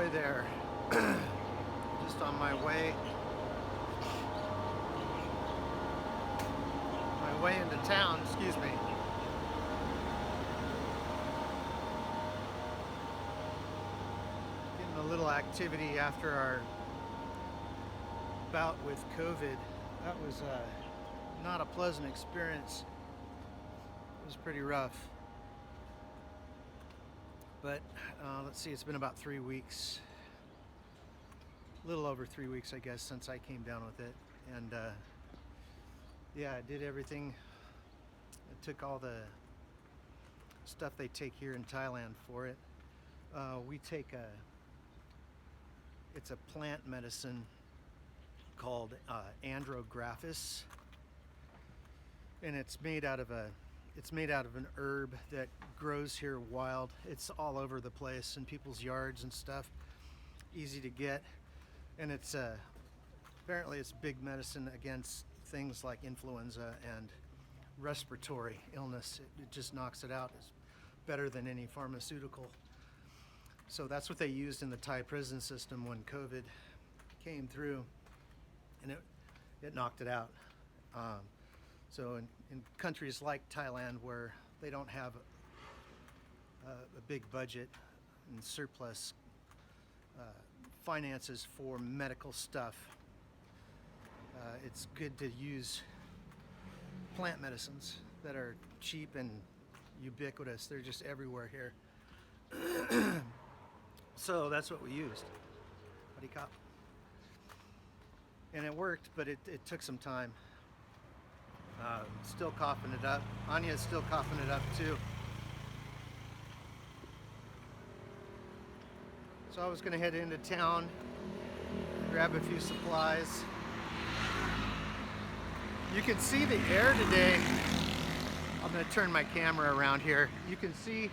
Troy there. Just on my way into town, excuse me. Getting a little activity after our bout with COVID. That was not a pleasant experience. It was pretty rough. But let's see, it's been about 3 weeks. A little over 3 weeks, I guess, since I came down with it. And yeah, I did everything. I took all the stuff they take here in Thailand for it. We take it's a plant medicine called Andrographis, and it's made out of an herb that grows here wild. It's all over the place in people's yards and stuff. Easy to get, and it's apparently it's big medicine against things like influenza and respiratory illness. It just knocks it out. It's better than any pharmaceutical. So that's what they used in the Thai prison system when COVID came through, and it knocked it out. So in countries like Thailand, where they don't have a big budget and surplus finances for medical stuff, it's good to use plant medicines that are cheap and ubiquitous. They're just everywhere here. So that's what we used. Buddy cop. And it worked, but it took some time. Still coughing it up. Anya's still coughing it up too. So I was gonna head into town, grab a few supplies. You can see the air today. I'm gonna turn my camera around here. You can see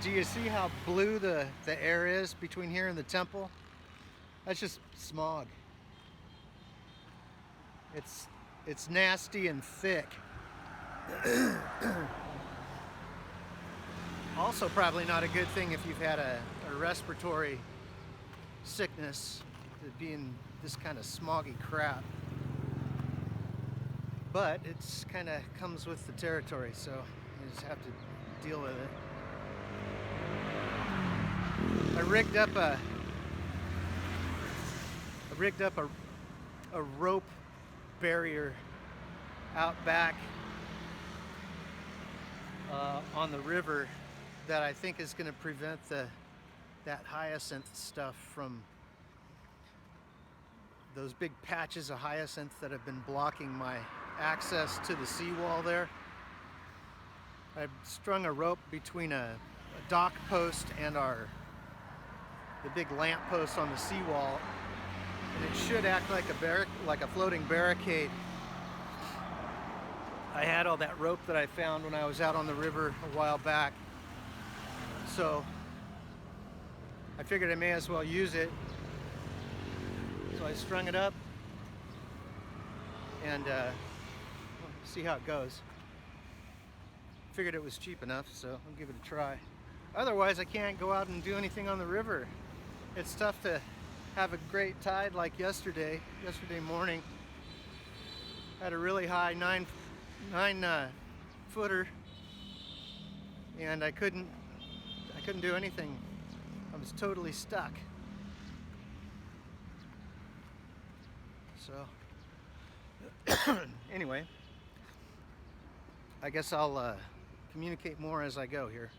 do you see how blue the air is between here and the temple? That's just smog. It's nasty and thick. Also probably not a good thing if you've had a respiratory sickness, to be in this kind of smoggy crap. But it's kind of comes with the territory, so you just have to deal with it. I rigged up a rope barrier out back on the river that I think is going to prevent that hyacinth stuff from those big patches of hyacinth that have been blocking my access to the seawall there. I strung a rope between a dock post and the big lamp post on the seawall, and it should act like a floating barricade. I had all that rope that I found when I was out on the river a while back, so I figured I may as well use it. So I strung it up and see how it goes. Figured it was cheap enough, so I'll give it a try. Otherwise, I can't go out and do anything on the river. It's tough to have a great tide like yesterday morning. Had a really high nine footer, and I couldn't do anything. I was totally stuck. So anyway, I guess I'll communicate more as I go here.